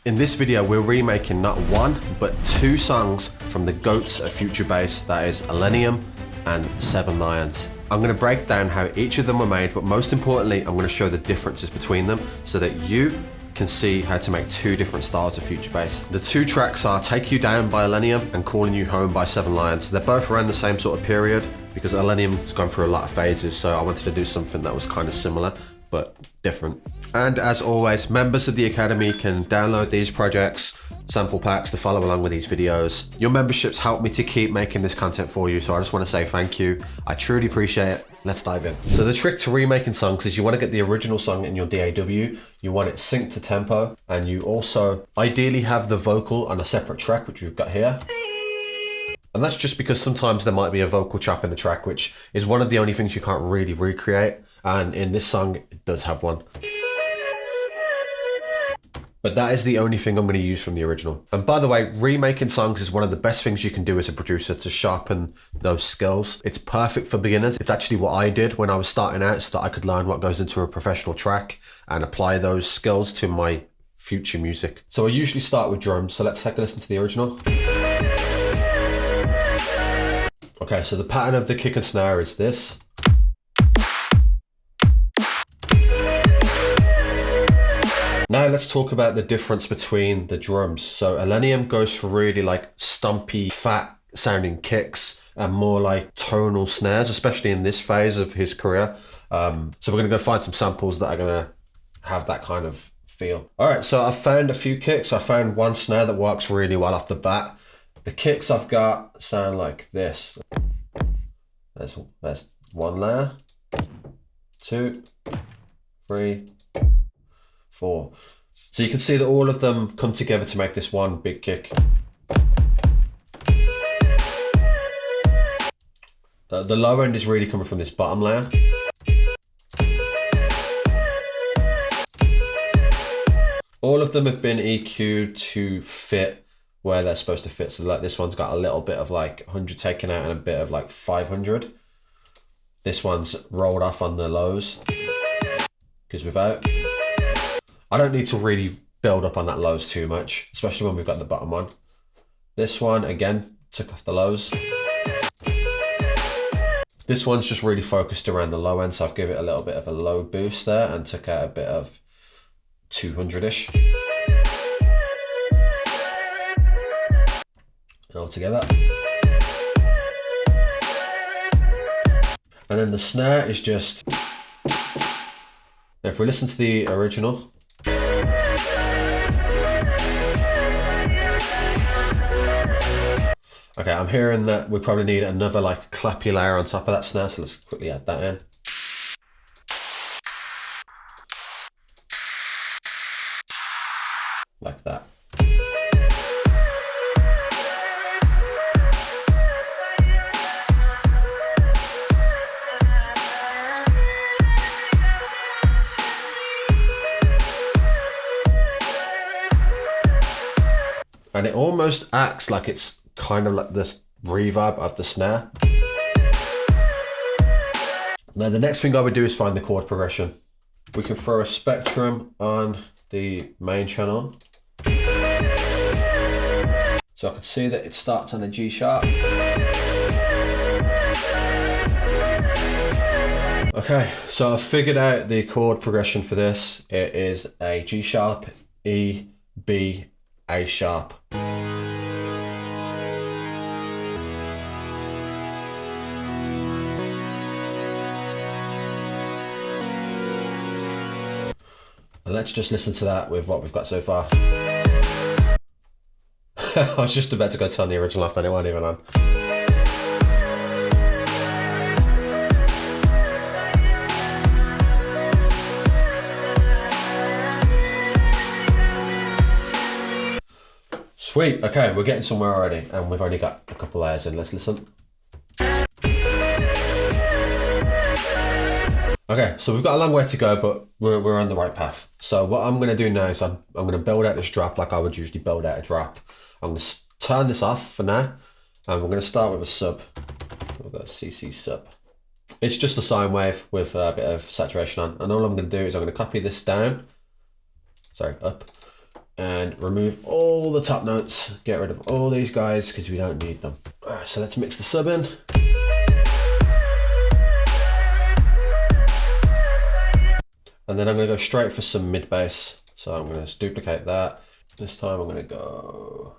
In this video, we're remaking not one, but two songs from the GOATs of Future Bass, that is Illenium and Seven Lions. I'm going to break down how each of them were made, but most importantly, I'm going to show the differences between them so that you can see how to make two different styles of Future Bass. The two tracks are Take You Down by Illenium and Calling You Home by Seven Lions. They're both around the same sort of period because Illenium's gone through a lot of phases, so I wanted to do something that was kind of similar but different. And as always, members of the Academy can download these projects, sample packs to follow along with these videos. Your memberships help me to keep making this content for you, so I just want to say thank you. I truly appreciate it. Let's dive in. So the trick to remaking songs is you want to get the original song in your DAW, you want it synced to tempo, and you also ideally have the vocal on a separate track, which we've got here. And that's just because sometimes there might be a vocal chop in the track, which is one of the only things you can't really recreate. And in this song, it does have one. But that is the only thing I'm going to use from the original. And by the way, remaking songs is one of the best things you can do as a producer to sharpen those skills. It's perfect for beginners. It's actually what I did when I was starting out so that I could learn what goes into a professional track and apply those skills to my future music. So I usually start with drums. So let's take a listen to the original. Okay, so the pattern of the kick and snare is this. Now let's talk about the difference between the drums. So Illenium goes for really like stumpy, fat sounding kicks and more like tonal snares, especially in this phase of his career. So we're gonna go find some samples that are gonna have that kind of feel. All right, so I've found a few kicks. I found one snare that works really well off the bat. The kicks I've got sound like this. There's one layer, 2, 3, 4. So you can see that all of them come together to make this one big kick. The low end is really coming from this bottom layer. All of them have been EQ'd to fit where they're supposed to fit. So like this one's got a little bit of like 100 taken out and a bit of like 500. This one's rolled off on the lows because without. I don't need to really build up on that lows too much, especially when we've got the bottom one. This one, again, took off the lows. This one's just really focused around the low end, so I've given it a little bit of a low boost there and took out a bit of 200-ish. And all together. And then the snare is just... Now if we listen to the original, okay, I'm hearing that we probably need another like clappy layer on top of that snare, so let's quickly add that in. Like that. And it almost acts like it's kind of like the reverb of the snare. Now the next thing I would do is find the chord progression. We can throw a Spectrum on the main channel. So I can see that it starts on a G sharp. Okay, so I've figured out the chord progression for this. It is a G sharp, E, B, A sharp. And let's just listen to that with what we've got so far. I was just about to go turn the original off and it wasn't even on. Sweet, okay, we're getting somewhere already and we've only got a couple layers in. Let's listen. Okay, so we've got a long way to go, but we're on the right path. So what I'm going to do now is I'm going to build out this drop like I would usually build out a drop. I'm going to turn this off for now, and we're going to start with a sub. We'll go CC sub. It's just a sine wave with a bit of saturation on, and all I'm going to do is I'm going to copy this down, sorry, up, and remove all the top notes. Get rid of all these guys because we don't need them. All right, so let's mix the sub in. And then I'm gonna go straight for some mid bass. So I'm gonna just duplicate that. This time I'm gonna go,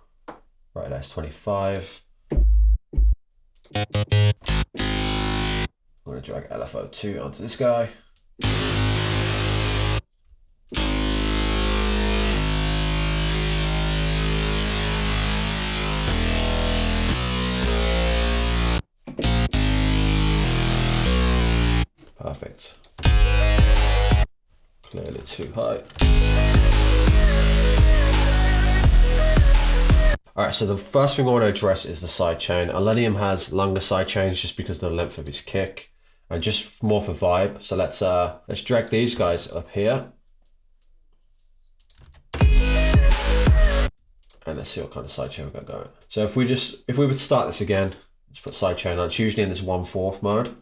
right, that's 25. I'm gonna drag LFO2 onto this guy. Perfect. Clearly too high. Alright, so the first thing I want to address is the sidechain. Illenium has longer sidechains just because of the length of his kick and just more for vibe. So let's drag these guys up here. And let's see what kind of sidechain we've got going. So if we would start this again, let's put sidechain on. It's usually in this 1/4 mode.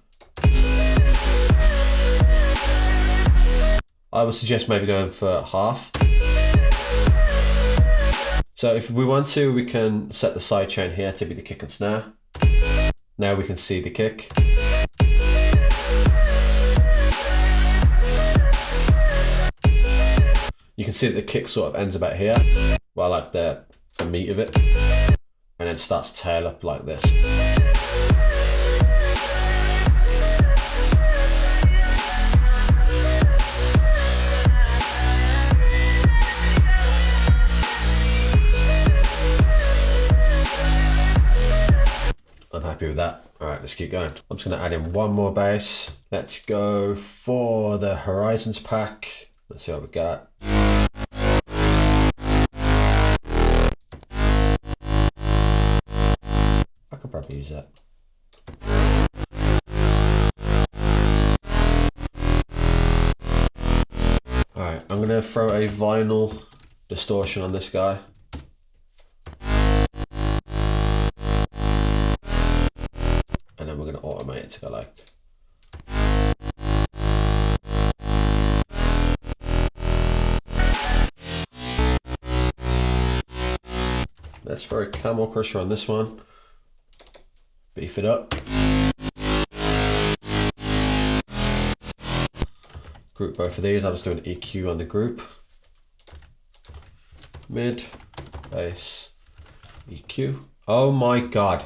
I would suggest maybe going for half. So if we want to, we can set the sidechain here to be the kick and snare. Now we can see the kick. You can see that the kick sort of ends about here, well, like the meat of it, and then starts to tail up like this. I'm happy with that. All right, let's keep going. I'm just gonna add in one more bass. Let's go for the Horizons pack. Let's see what we got. I could probably use that. All right, I'm gonna throw a vinyl distortion on this guy. And then we're going to automate it to go like. Let's throw a Camel Crusher on this one. Beef it up. Group both of these. I'll just do an EQ on the group. Mid, bass, EQ. Oh my God.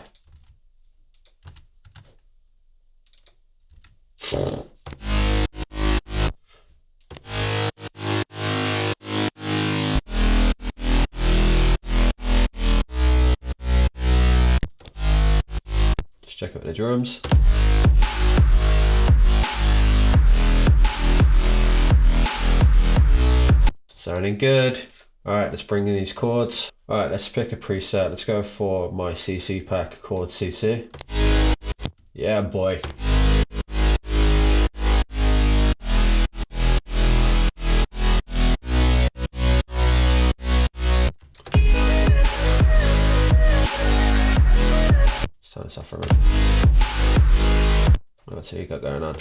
Just check out the drums. Sounding good. All right, let's bring in these chords. All right, let's pick a preset. Let's go for my CC pack, chord CC. Yeah, boy. Turn this off for a minute. Let's see what you got going on.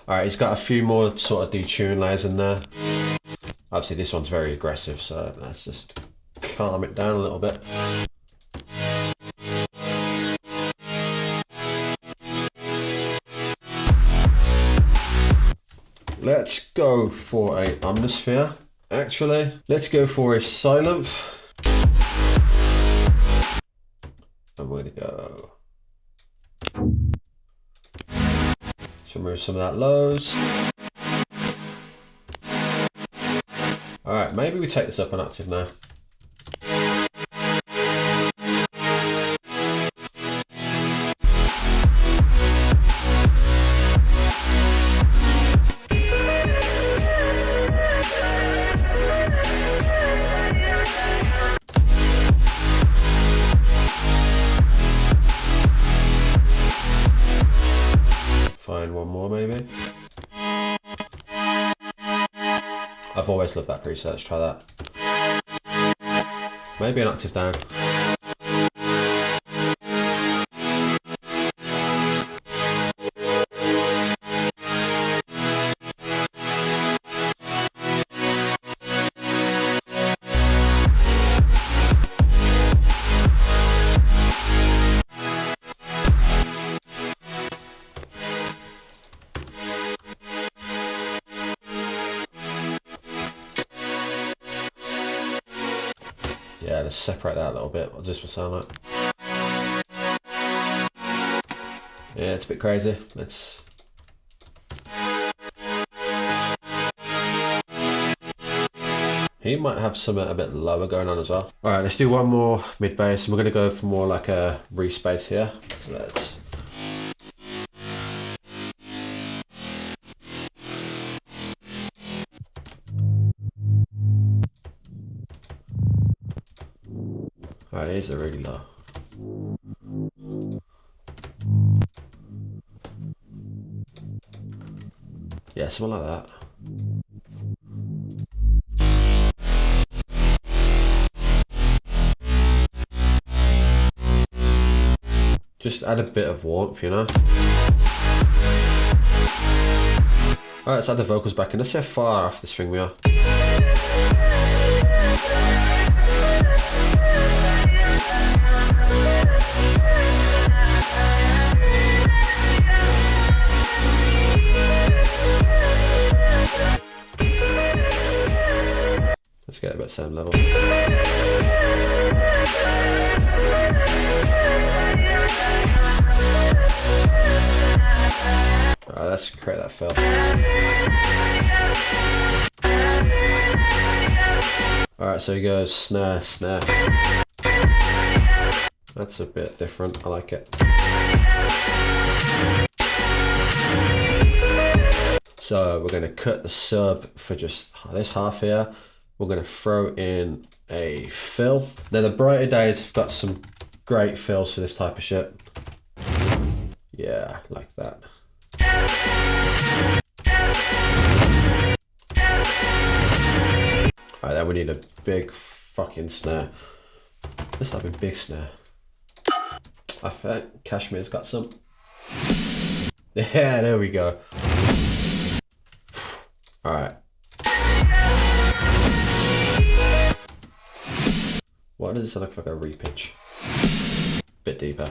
Alright, he's got a few more sort of detune layers in there. Obviously this one's very aggressive, so let's just calm it down a little bit. Let's go for a Omnisphere. Actually, let's go for a Sylenth. And we're gonna go. Let's remove some of that lows. All right, maybe we take this up an octave now. Find one more maybe. I've always loved that preset, let's try that. Maybe an octave down. Yeah, let's separate that a little bit. What does this one sound like? Yeah, it's a bit crazy. Let's... He might have something a bit lower going on as well. All right, let's do one more mid bass, and we're gonna go for more like a respace here. So let's... All right, these are really low. Yeah, something like that. Just add a bit of warmth, you know? Alright, let's add the vocals back in. Let's see how far off the string we are. Let's get it about the same level. Alright, let's create that fill. Alright, so he goes snare, snare. That's a bit different, I like it. So we're going to cut the sub for just this half here. We're going to throw in a fill. Now the Brighter Days have got some great fills for this type of shit. Yeah, like that. Alright, then we need a big fucking snare. Let's have a big snare. I think Kashmir's got some. Yeah, there we go. Alright. Why does this look like a repitch? Bit deeper.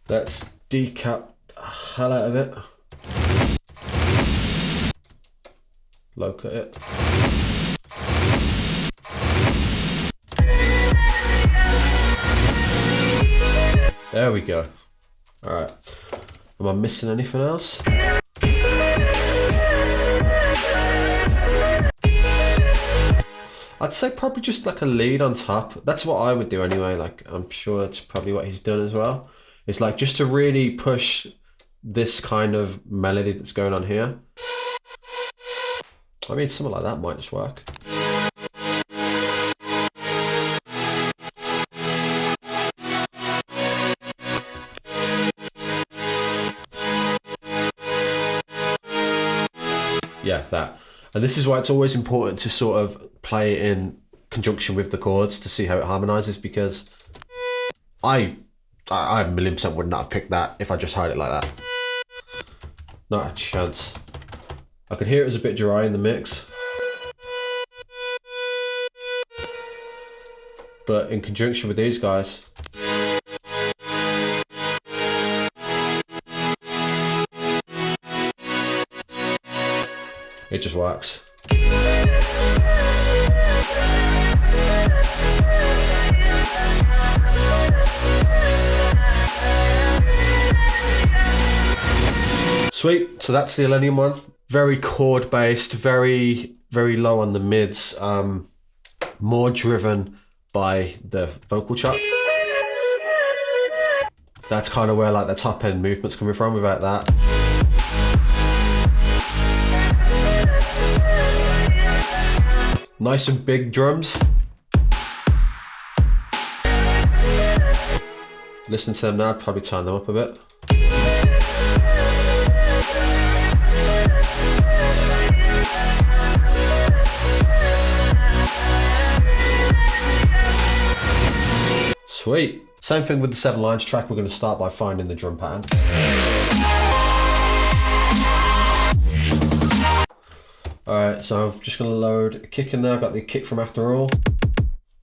Let's decap the hell out of it. Low cut it. There we go. Alright. Am I missing anything else? I'd say probably just like a lead on top. That's what I would do anyway. Like, I'm sure it's probably what he's done as well. It's like just to really push this kind of melody that's going on here. I mean, something like that might just work. Yeah, that. And this is why it's always important to sort of play it in conjunction with the chords to see how it harmonizes, because I 1,000,000% would not have picked that if I just heard it like that. Not a chance. I could hear it was a bit dry in the mix. But in conjunction with these guys, it just works. Sweet, so that's the Illenium one. Very chord based, very low on the mids, more driven by the vocal chop. That's kind of where like the top end movement's coming from without that. Nice and big drums. Listen to them now, I'd probably turn them up a bit. Sweet. Same thing with the 7 Lions track. We're going to start by finding the drum pattern. Alright, so I'm just going to load a kick in there. I've got the kick from After All,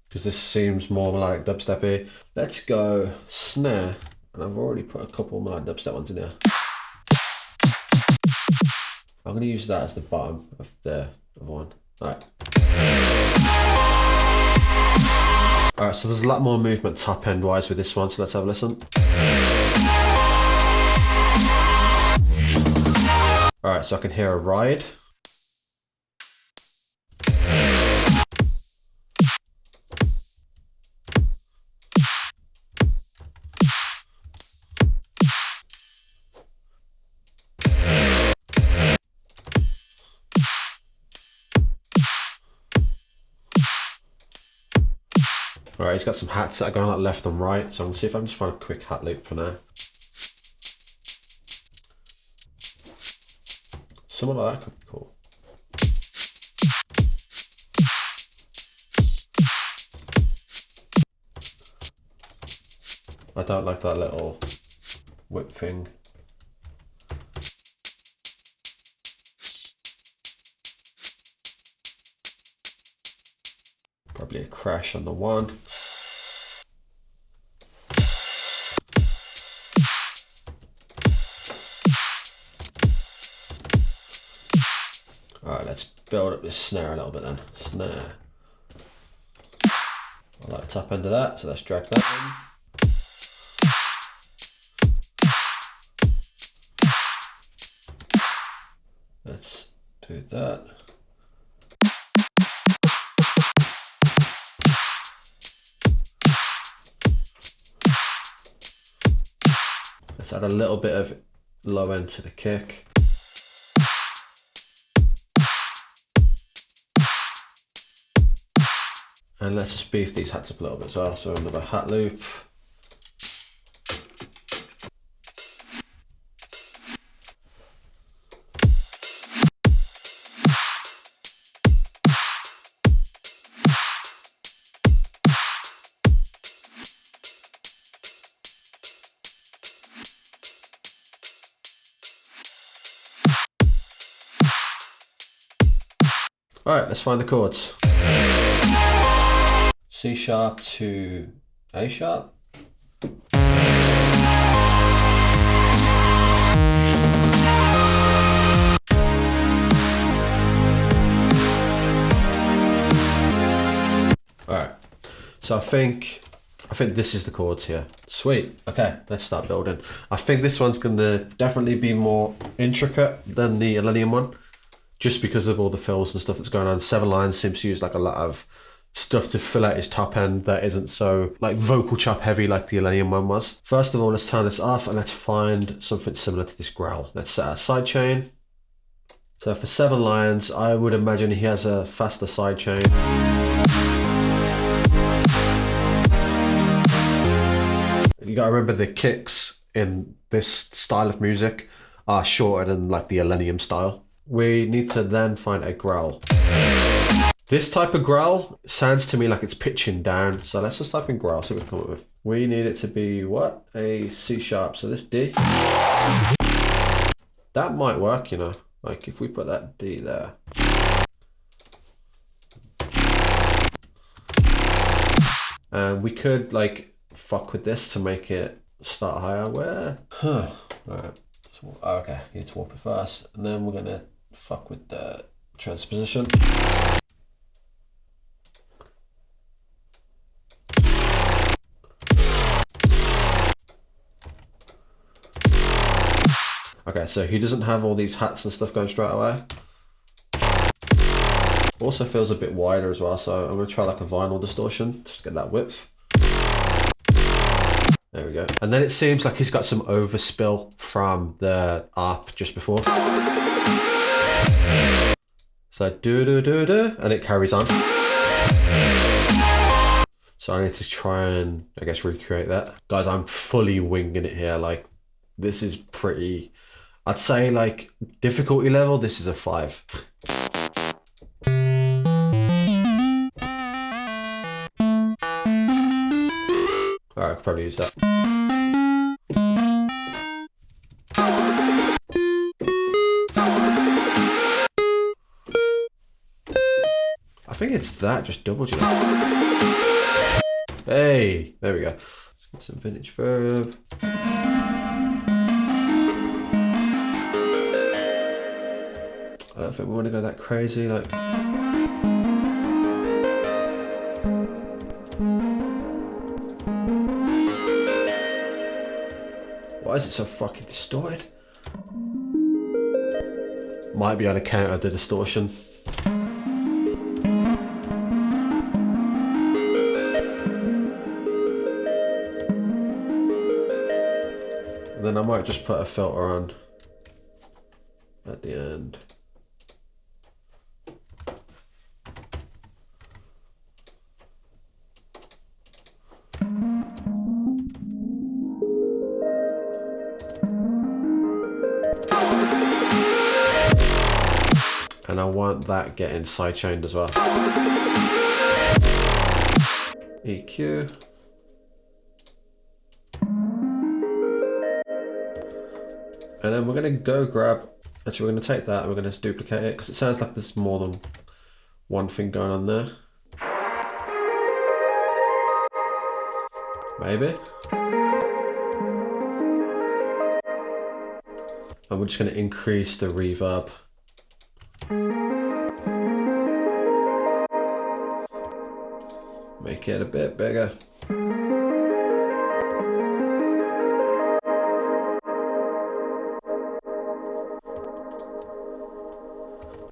because this seems more melodic dubsteppy. Let's go snare, and I've already put a couple melodic dubstep ones in there. I'm going to use that as the bottom of the other one. Alright. Alright, so there's a lot more movement top end wise with this one, so let's have a listen. Alright, so I can hear a ride. Alright, he's got some hats that are going like left and right, so I'm gonna see if I can just find a quick hat loop for now. Something like that could be cool. I don't like that little whip thing. Probably a crash on the one. Alright, let's build up this snare a little bit then. Snare. I like the top end of that, so let's drag that in. Let's do that. Let's add a little bit of low end to the kick. And let's just beef these hats up a little bit as well. So another hat loop. All right, let's find the chords. C sharp to A sharp. All right, so I think this is the chords here. Sweet. Okay, let's start building. I think this one's gonna definitely be more intricate than the Illenium one, just because of all the fills and stuff that's going on. 7 Lions seems to use like a lot of stuff to fill out his top end that isn't so like vocal chop heavy like the Illenium one was. First of all, let's turn this off and let's find something similar to this growl. Let's set a sidechain. So for 7 Lions, I would imagine he has a faster sidechain. You gotta remember the kicks in this style of music are shorter than like the Illenium style. We need to then find a growl. This type of growl sounds to me like it's pitching down. So let's just type in growl, see what we come up with. We need it to be what? A C sharp, so this D. That might work, you know. Like if we put that D there. And we could like fuck with this to make it start higher. Where? Huh. Alright. Okay, you need to warp it first. And then we're gonna fuck with the transposition. Okay, so he doesn't have all these hats and stuff going straight away. Also feels a bit wider as well, so I'm gonna try like a vinyl distortion, just to get that width. There we go. And then it seems like he's got some overspill from the ARP just before. So do do do do, and it carries on. So I need to try and, I guess, recreate that. Guys, I'm fully winging it here. Like, this is pretty, I'd say like difficulty level, this is a 5. Alright, I could probably use that. I think it's that, just double check. Hey, there we go. Let's get some vintage verb. I don't think we want to go that crazy, like. is it so fucking distorted? Might be on account of the distortion. And then I might just put a filter on at the end. And I want that getting sidechained as well. EQ. And then we're going to go grab, actually we're going to take that and we're going to just duplicate it because it sounds like there's more than one thing going on there. Maybe. And we're just going to increase the reverb. Make it a bit bigger.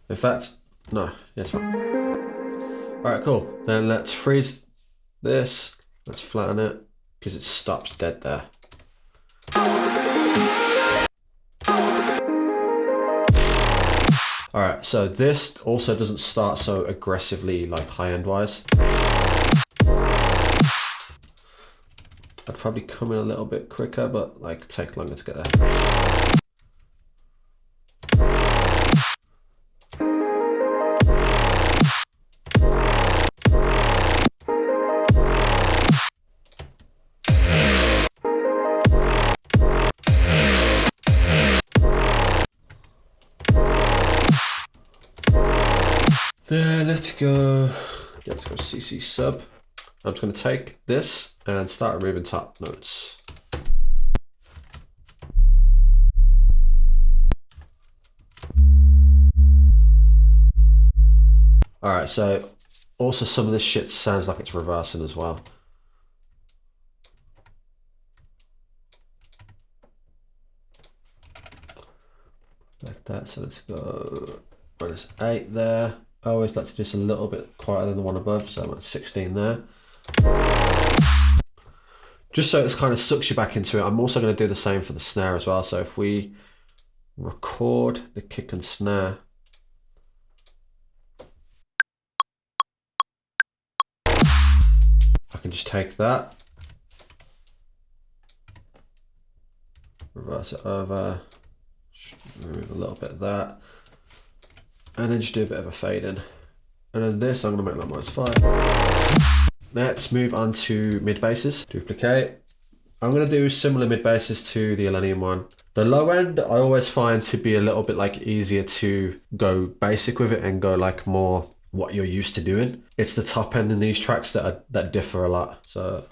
In fact, no, yes, fine. Alright, cool. Then let's freeze this. Let's flatten it because it stops dead there. Alright, so this also doesn't start so aggressively like high-end wise. I'd probably come in a little bit quicker, but like take longer to get there. Then let's go CC sub. I'm just going to take this and start removing top notes. Alright, so also some of this shit sounds like it's reversing as well. Like that, so let's go -8 there. I always like to do this a little bit quieter than the one above, so I'm at 16 there. Just so it kind of sucks you back into it. I'm also going to do the same for the snare as well. So if we record the kick and snare, I can just take that, reverse it over, remove a little bit of that, and then just do a bit of a fade in. And then this, I'm going to make that -5. Let's move on to mid basses. Duplicate. I'm going to do similar mid basses to the Illenium one. The low end, I always find to be a little bit like easier to go basic with it and go like more what you're used to doing. It's the top end in these tracks that differ a lot. So.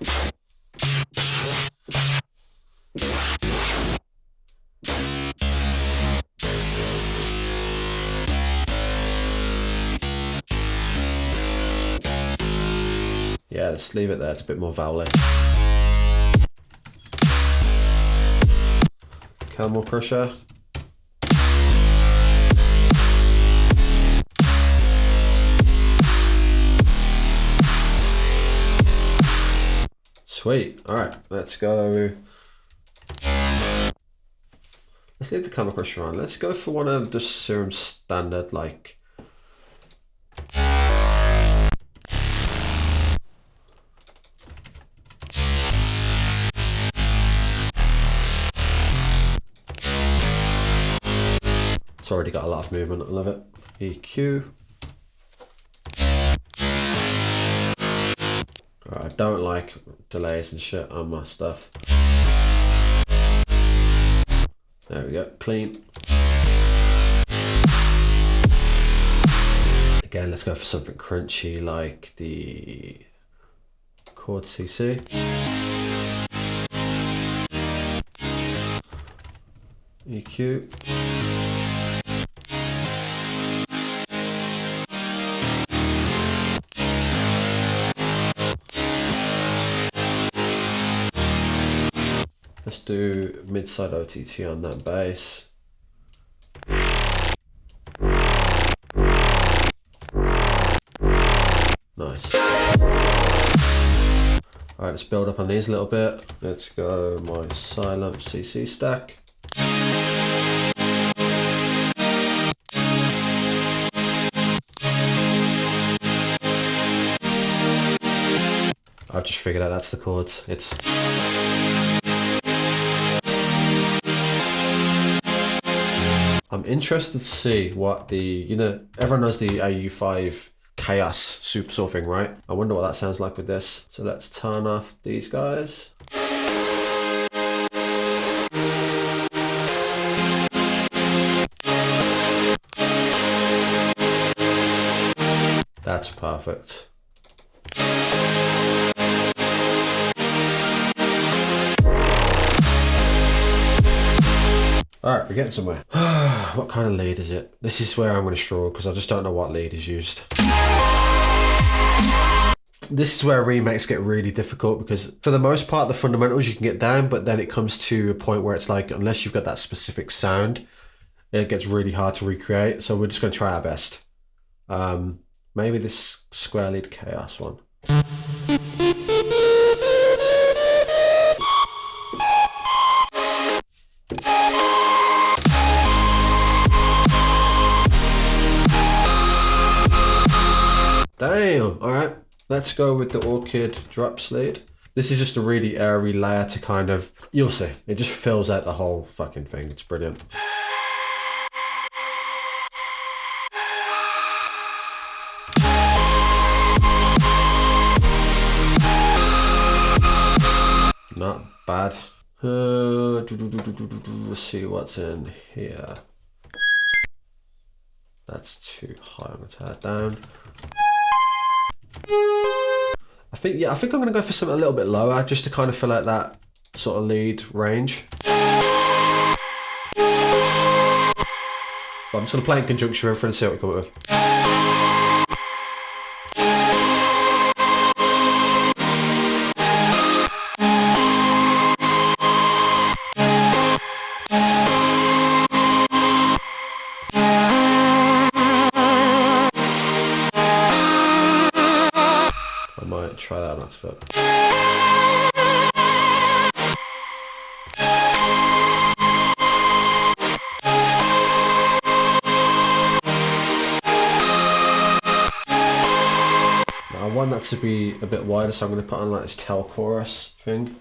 Yeah, just leave it there, it's a bit more vowely. Camel Crusher. Sweet, alright, let's go. Let's leave the Camel Crusher on. Let's go for one of the Serum standard, like. It's already got a lot of movement, I love it. EQ. Right, I don't like delays and shit on my stuff. There we go, clean. Again, let's go for something crunchy like the Chord CC. EQ. Let's do mid-side OTT on that bass. Nice. Alright, let's build up on these a little bit. Let's go my Silent CC stack. I've just figured out that's the chords. It's... I'm interested to see what the, you know, everyone knows the AU5 Chaos Super Saw thing, right? I wonder what that sounds like with this. So let's turn off these guys. That's perfect. Alright, we're getting somewhere. What kind of lead is it? This is where I'm going to struggle because I just don't know what lead is used. This is where remakes get really difficult because for the most part the fundamentals you can get down, but then it comes to a point where it's like, unless you've got that specific sound, it gets really hard to recreate. So we're just going to try our best. Maybe this square lead Chaos one. Damn, alright. Let's go with the Orchid Drops lead. This is just a really airy layer to kind of, you'll see. It just fills out the whole fucking thing. It's brilliant. Not bad. Let's see what's in here. That's too high. I'm gonna turn that down. I think I'm gonna go for something a little bit lower just to kind of fill out that sort of lead range. But I'm just gonna play in conjunction with everything and see what we come up with. Try that on foot. I want that to be a bit wider, so I'm going to put on like this tail chorus thing.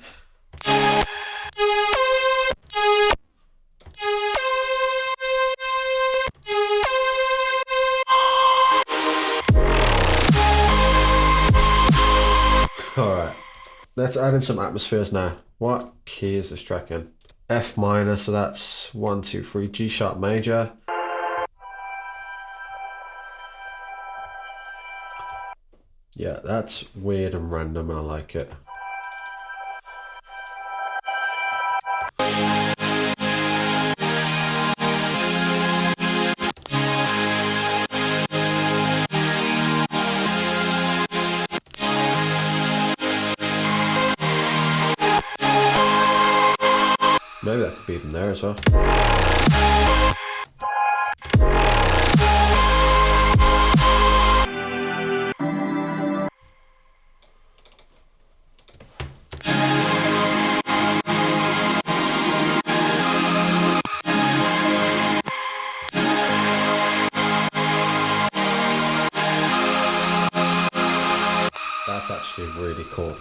Alright, let's add in some atmospheres now. What key is this track in? F minor, so that's 1, 2, 3, G sharp major. Yeah, that's weird and random and I like it. Maybe that could be even there as well. That's actually really cool.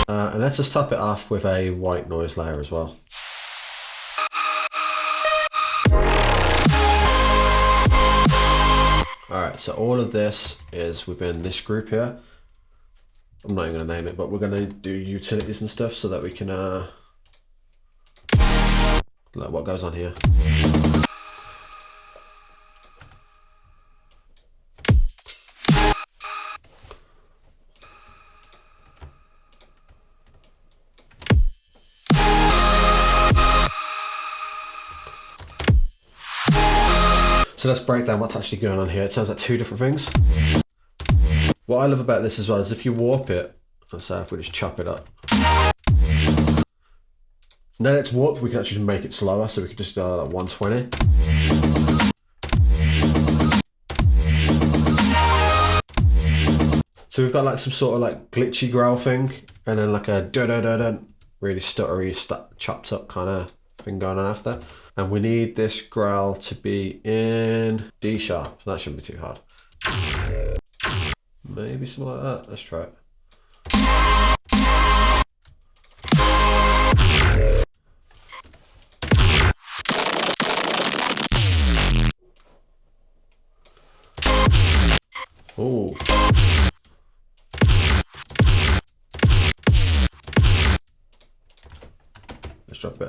And let's just top it off with a white noise layer as well. Alright, so all of this is within this group here. I'm not even going to name it, but we're going to do utilities and stuff so that we can like what goes on here. So let's break down what's actually going on here. It sounds like two different things. What I love about this as well is if you warp it, So if we just chop it up. Now that it's warped, we can actually make it slower, so we can just do like 120. So we've got like some sort of like glitchy growl thing, and then like a da-da-da-da, really stuttery, chopped up kind of thing going on after. And we need this growl to be in D sharp, so that shouldn't be too hard. Maybe something like that, let's try it. Oh. Let's drop a bit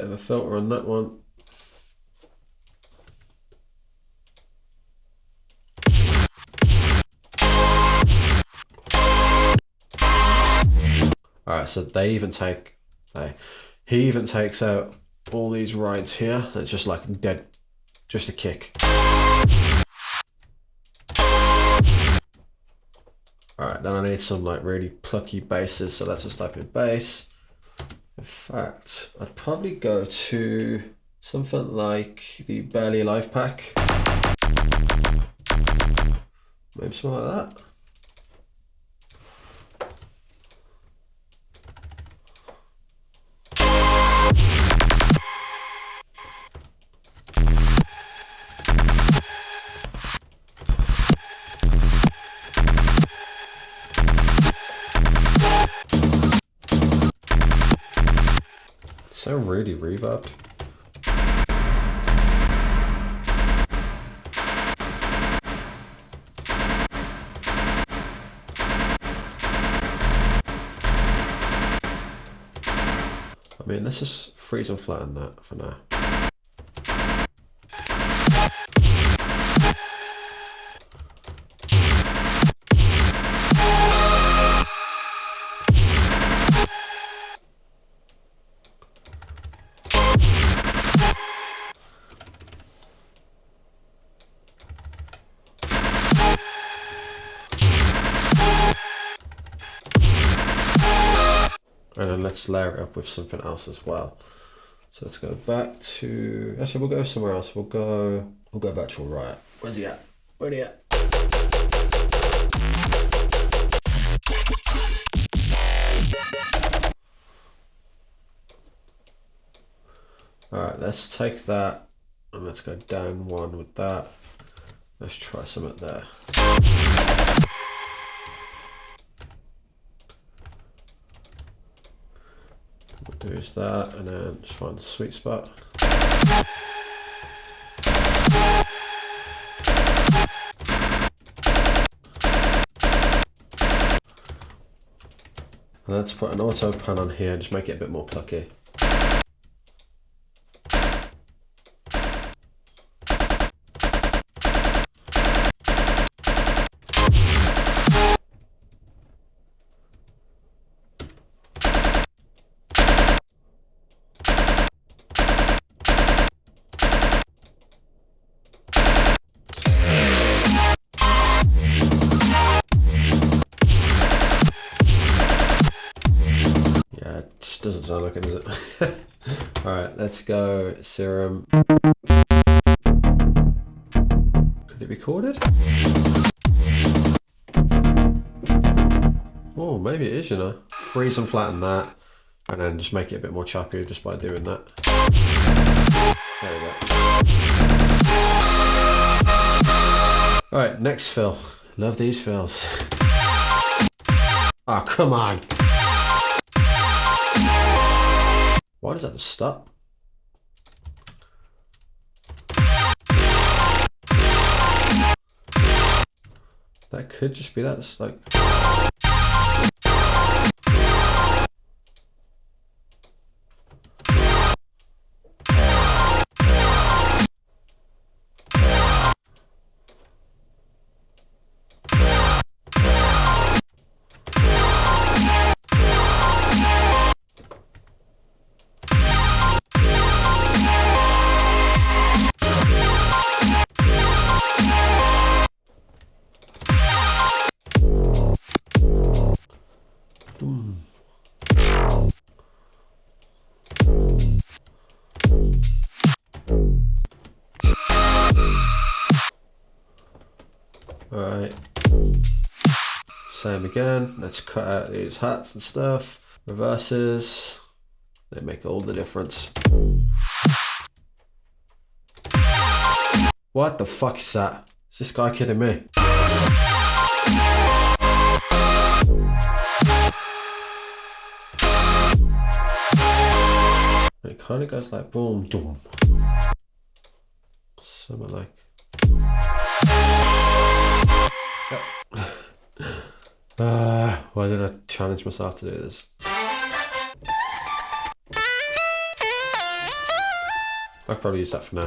of a filter on that one. Alright, so he even takes out all these rides here. It's just like dead, just a kick. Alright, then I need some like really plucky basses, so let's just type in bass. In fact, I'd probably go to something like the Barely Alive pack. Maybe something like that. So really reverbed. I mean, let's just freeze and flatten that for now. And then let's layer it up with something else as well. So let's go back to, actually we'll go somewhere else. We'll go Virtual Riot. Where's he at? Where's he at? Alright, let's take that and let's go down one with that. Let's try something there. We'll do is that, and then just find the sweet spot. And let's put an auto pan on here and just make it a bit more plucky. Doesn't sound like it, does it? Alright, let's go Serum. Could it be recorded? Oh, maybe it is, you know. Freeze and flatten that, and then just make it a bit more choppy just by doing that. There we go. Alright, next fill. Love these fills. Oh, come on. Why does that just stop? That could just be that. It's like. Alright. Same again. Let's cut out these hats and stuff. Reverses. They make all the difference. What the fuck is that? Is this guy kidding me? It kind of goes like boom, boom. Something like. Why did I challenge myself to do this? I could probably use that for now.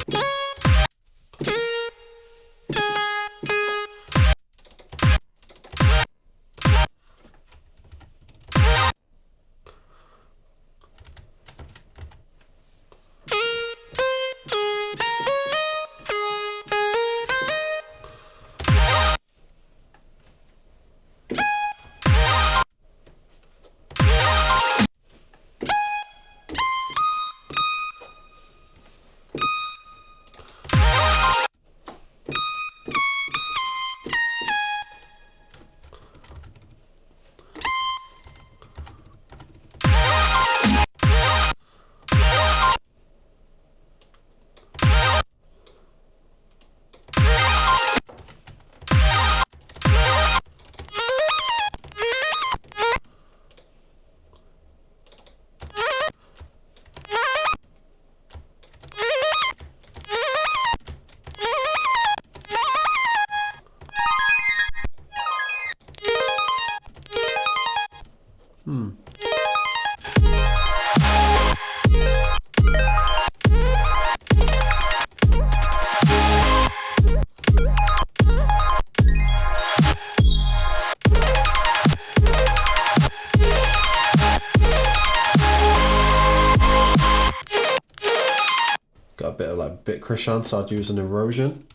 Got a bit of like bit cushion, so I'd use an erosion.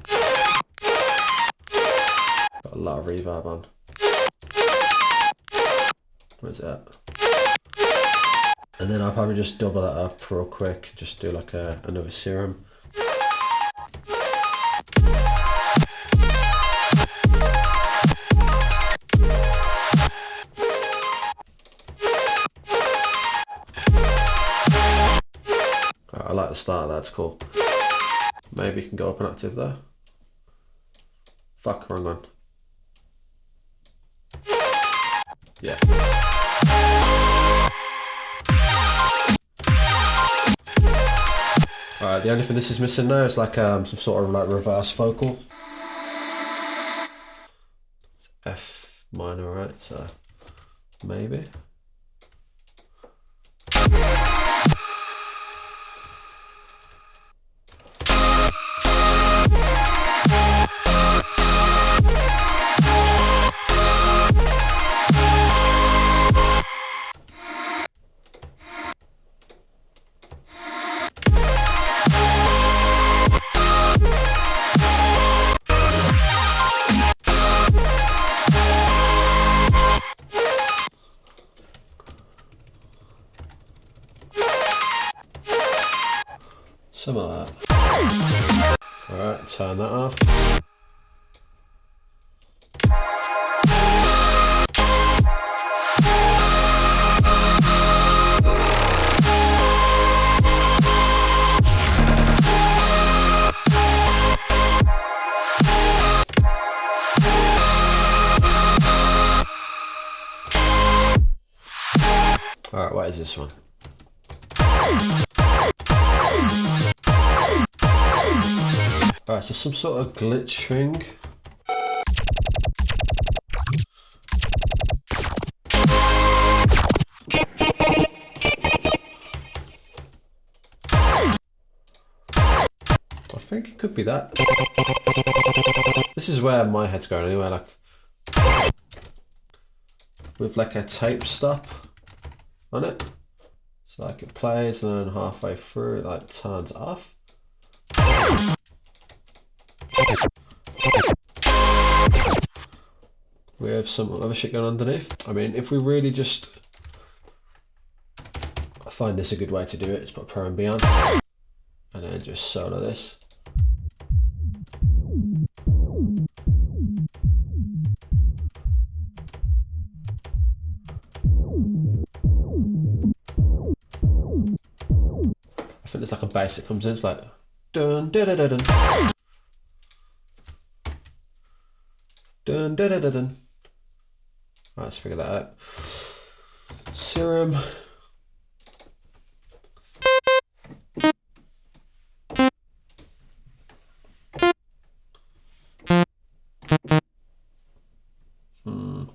Got a lot of reverb on. Where's that? And then I'll probably just double that up real quick, just do like another serum. I like the start of that, it's cool. Maybe you can go up an octave there. Fuck, wrong one. Yeah. Alright, the only thing this is missing now is like some sort of like reverse vocal. F minor, right? So maybe. Some of that. Alright, turn that off. Alright, what is this one? Alright, so some sort of glitching. I think it could be that. This is where my head's going anyway, like with like a tape stop on it. So like it plays and then halfway through it like turns off. We have some other shit going underneath. I mean, if we really just... I find this a good way to do it. It's put Pro and B on. And then just solo this. I think there's like a bass that comes in, it's like dun dun dun dun dun dun dun dun dun dun. Right, let's figure that out. Serum.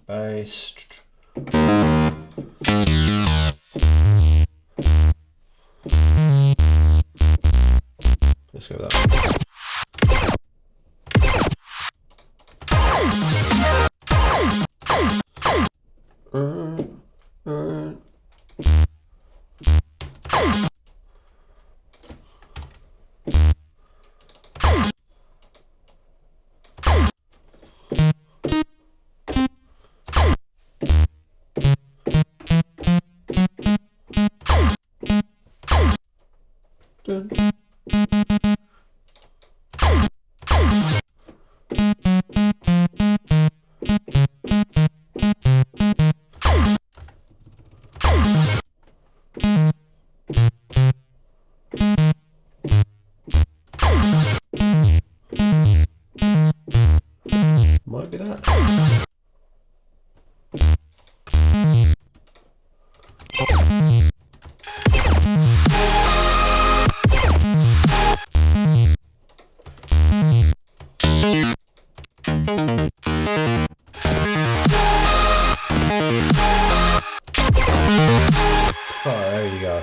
Bass. Let's go with that. Might be that. Oh, there you go.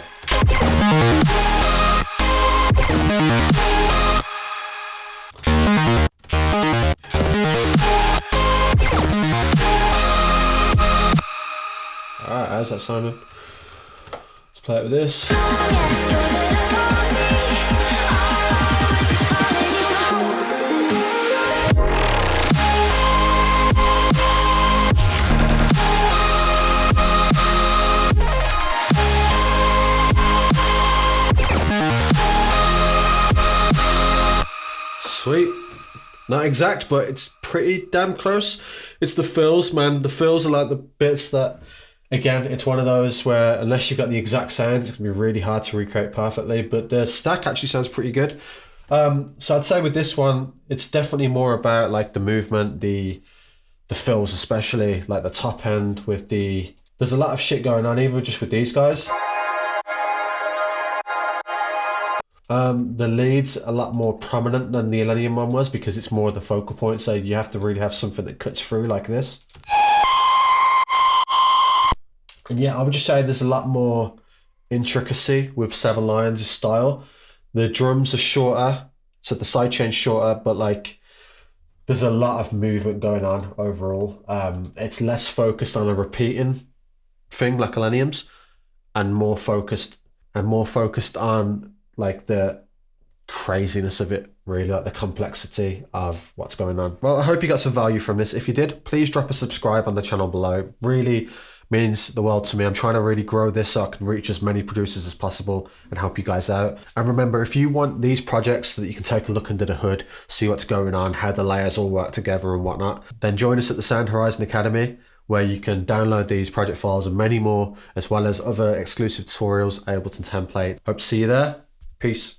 Alright, how's that sounding? Let's play it with this. Sweet. Not exact, but it's pretty damn close. It's the fills, man. The fills are like the bits that, again, it's one of those where unless you've got the exact sounds, it's gonna be really hard to recreate perfectly, but the stack actually sounds pretty good. So I'd say with this one, it's definitely more about like the movement, the fills, especially like the top end with there's a lot of shit going on, even just with these guys. The lead's a lot more prominent than the Illenium one was because it's more of the focal point, so you have to really have something that cuts through like this. And yeah, I would just say there's a lot more intricacy with Seven Lions' style. The drums are shorter, so the sidechain's shorter, but like there's a lot of movement going on overall. It's less focused on a repeating thing like Illenium's, and more focused on like the craziness of it, really, like the complexity of what's going on. Well, I hope you got some value from this. If you did, please drop a subscribe on the channel below. It really means the world to me. I'm trying to really grow this so I can reach as many producers as possible and help you guys out. And remember, if you want these projects so that you can take a look under the hood, see what's going on, how the layers all work together and whatnot, then join us at the Sound Horizon Academy, where you can download these project files and many more, as well as other exclusive tutorials, Ableton template. Hope to see you there. Peace.